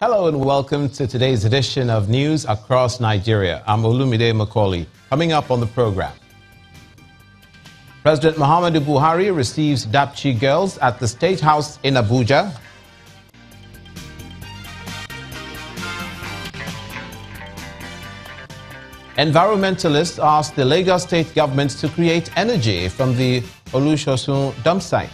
Hello and welcome to today's edition of News Across Nigeria. I'm Olumide Macaulay. Coming up on the program, President Muhammadu Buhari receives Dapchi girls at the State House in Abuja. Environmentalists ask the Lagos state government to create energy from the Olusosun dump site.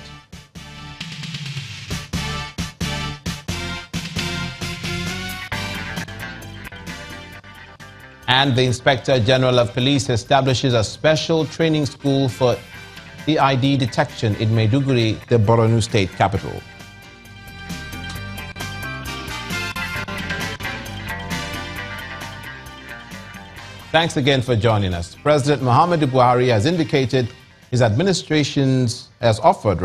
And the Inspector General of Police establishes a special training school for EID detection in Maiduguri, the Borno state capital. Thanks again for joining us. President Muhammadu Buhari has indicated his administration has offered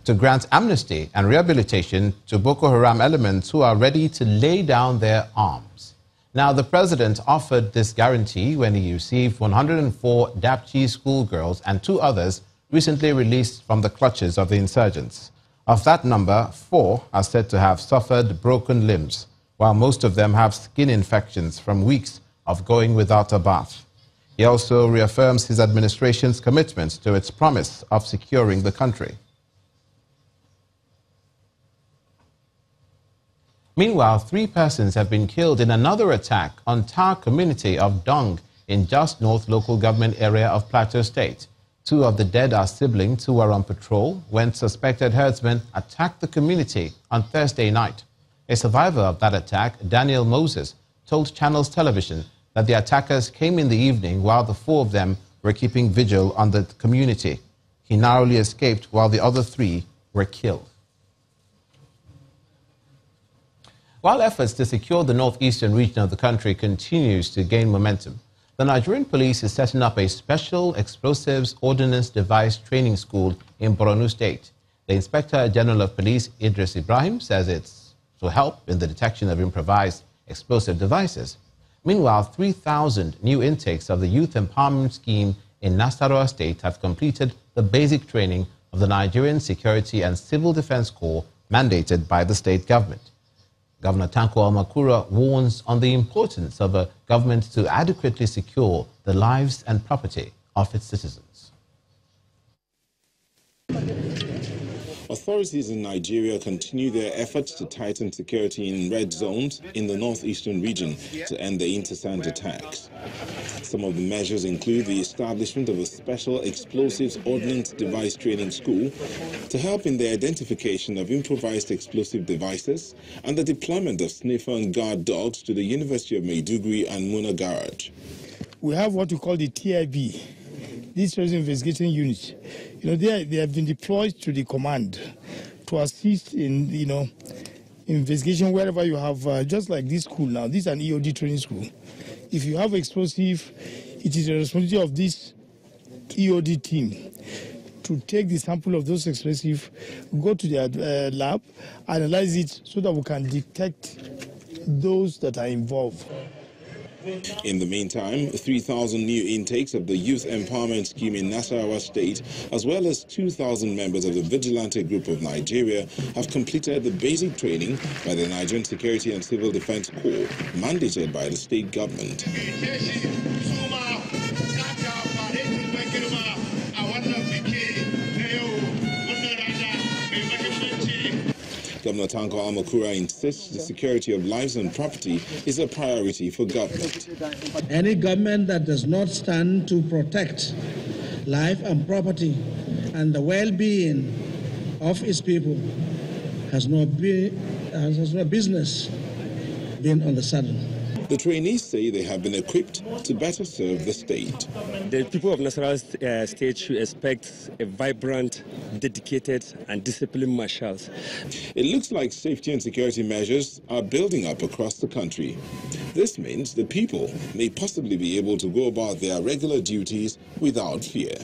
to grant amnesty and rehabilitation to Boko Haram elements who are ready to lay down their arms. Now, the president offered this guarantee when he received 104 Dapchi schoolgirls and 2 others recently released from the clutches of the insurgents. Of that number, 4 are said to have suffered broken limbs, while most of them have skin infections from weeks of going without a bath. He also reaffirms his administration's commitment to its promise of securing the country. Meanwhile, 3 persons have been killed in another attack on Tar community of Dong in Just North local government area of Plateau State. 2 of the dead are siblings who were on patrol when suspected herdsmen attacked the community on Thursday night. A survivor of that attack, Daniel Moses, told Channels Television that the attackers came in the evening while the 4 of them were keeping vigil on the community. He narrowly escaped while the other 3 were killed. While efforts to secure the northeastern region of the country continues to gain momentum, the Nigerian police is setting up a special explosives ordnance device training school in Borno State. The Inspector General of Police, Idris Ibrahim, says it's to help in the detection of improvised explosive devices. Meanwhile, 3,000 new intakes of the Youth Empowerment Scheme in Nasarawa State have completed the basic training of the Nigerian Security and Civil Defense Corps mandated by the state government. Governor Tanko Almakura warns on the importance of a government to adequately secure the lives and property of its citizens. Authorities in Nigeria continue their efforts to tighten security in red zones in the northeastern region to end the incessant attacks. Some of the measures include the establishment of a special explosives ordnance device training school to help in the identification of improvised explosive devices and the deployment of sniffer and guard dogs to the University of Maiduguri and Muna Garage. We have what we call the TIB. This is investigating unit. They have been deployed to the command to assist in, investigation wherever you have, just like this school now. This is an EOD training school. If you have explosive, it is the responsibility of this EOD team to take the sample of those explosives, go to their lab, analyze it so that we can detect those that are involved. In the meantime, 3,000 new intakes of the Youth Empowerment Scheme in Nasarawa State, as well as 2,000 members of the Vigilante Group of Nigeria, have completed the basic training by the Nigerian Security and Civil Defense Corps, mandated by the state government. Governor Tanko Almakura insists the security of lives and property is a priority for government. Any government that does not stand to protect life and property and the well-being of its people has no business being on the saddle. The trainees say they have been equipped to better serve the state. The people of Nasarawa State should expect a vibrant, dedicated and disciplined marshals. It looks like safety and security measures are building up across the country. This means the people may possibly be able to go about their regular duties without fear.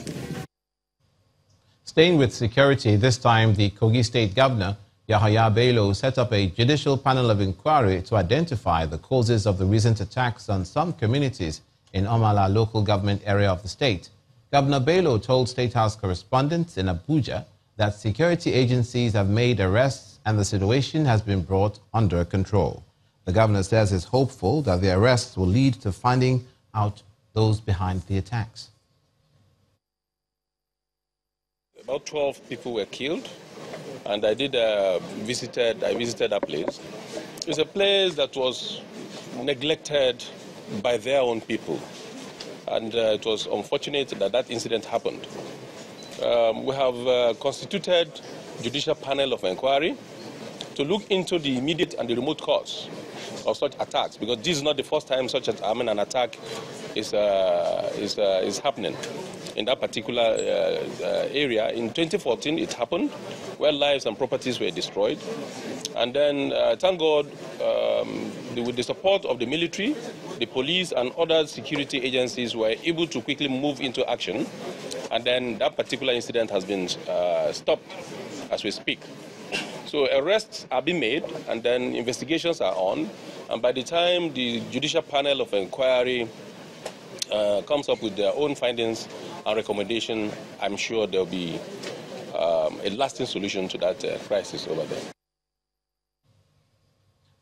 Staying with security, this time the Kogi State Governor Yahaya Bello set up a judicial panel of inquiry to identify the causes of the recent attacks on some communities in Omala local government area of the state. Governor Bello told State House correspondents in Abuja that security agencies have made arrests and the situation has been brought under control. The governor says he's hopeful that the arrests will lead to finding out those behind the attacks. About 12 people were killed, and I visited that place. It's a place that was neglected by their own people, and it was unfortunate that that incident happened. We have constituted judicial panel of inquiry to look into the immediate and the remote cause of such attacks, because this is not the first time such an attack is happening in that particular area. In 2014, it happened, where lives and properties were destroyed. And then, thank God, with the support of the military, the police, and other security agencies were able to quickly move into action. And then that particular incident has been stopped as we speak. So arrests are being made, and then investigations are on. And by the time the judicial panel of inquiry comes up with their own findings and recommendation, I'm sure there'll be a lasting solution to that crisis over there.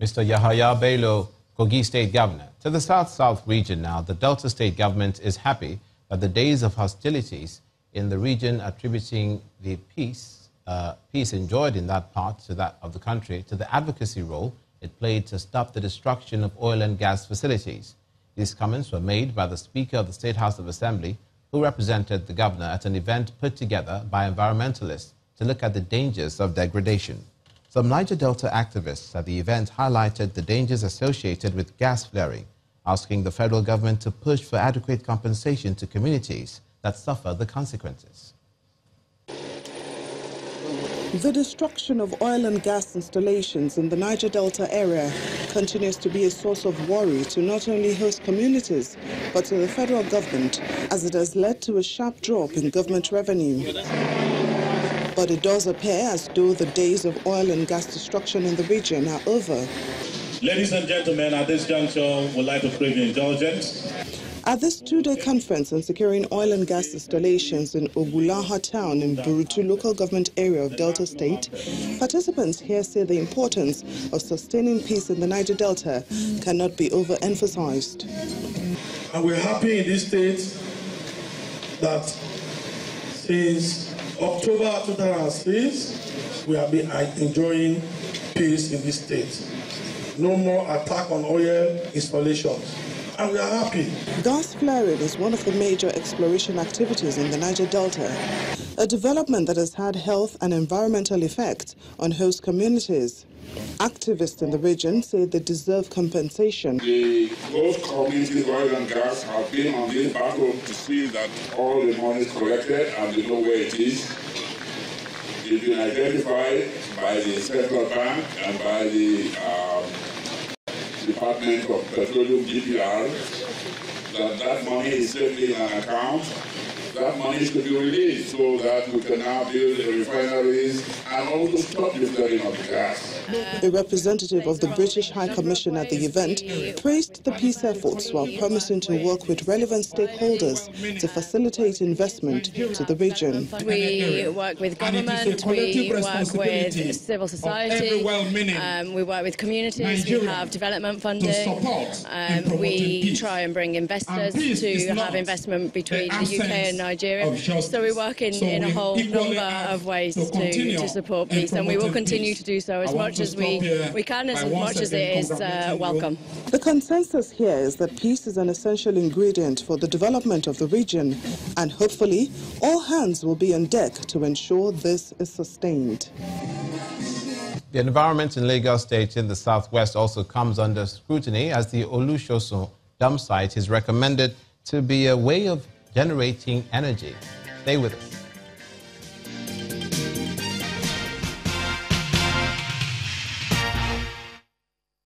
Mr. Yahaya Bello, Kogi State Governor. To the South-South region now, the Delta State government is happy that the days of hostilities in the region, attributing the peace enjoyed in that part to that of the country to the advocacy role it played to stop the destruction of oil and gas facilities. These comments were made by the Speaker of the State House of Assembly, who represented the governor at an event put together by environmentalists to look at the dangers of degradation. Some Niger Delta activists at the event highlighted the dangers associated with gas flaring, asking the federal government to push for adequate compensation to communities that suffer the consequences. The destruction of oil and gas installations in the Niger Delta area continues to be a source of worry to not only host communities, but to the federal government, as it has led to a sharp drop in government revenue. But it does appear as though the days of oil and gas destruction in the region are over. Ladies and gentlemen, at this juncture, we'd like to crave your indulgence. At this two-day conference on securing oil and gas installations in Ogulaha town in Burutu local government area of Delta State, participants here say the importance of sustaining peace in the Niger Delta cannot be overemphasized. And we're happy in this state that since October 2006, we have been enjoying peace in this state. No more attack on oil installations. And we are happy. Gas flaring is one of the major exploration activities in the Niger Delta, a development that has had health and environmental effects on host communities. Activists in the region say they deserve compensation. The host communities, oil and gas, have been on this battle to see that all the money is collected and they know where it is. It's been identified by the central bank and by the Department of Petroleum DPR that money is safely in an account. That money should be released so that we can now build the refineries and also stop the flaring of the gas. A representative of the British High Commission at the event praised the peace efforts while promising to work with relevant stakeholders to facilitate investment to the region. We work with government, we work with civil society, we work with communities, we have development funding, we try and bring investors to have investment between the UK and Nigeria. So we work in a whole number of ways to support peace, and we will continue to do so as much as we can, as much as it is welcome. The consensus here is that peace is an essential ingredient for the development of the region, and hopefully all hands will be on deck to ensure this is sustained. The environment in Lagos State in the southwest also comes under scrutiny, as the Olushosun dump site is recommended to be a way of generating energy. Stay with us.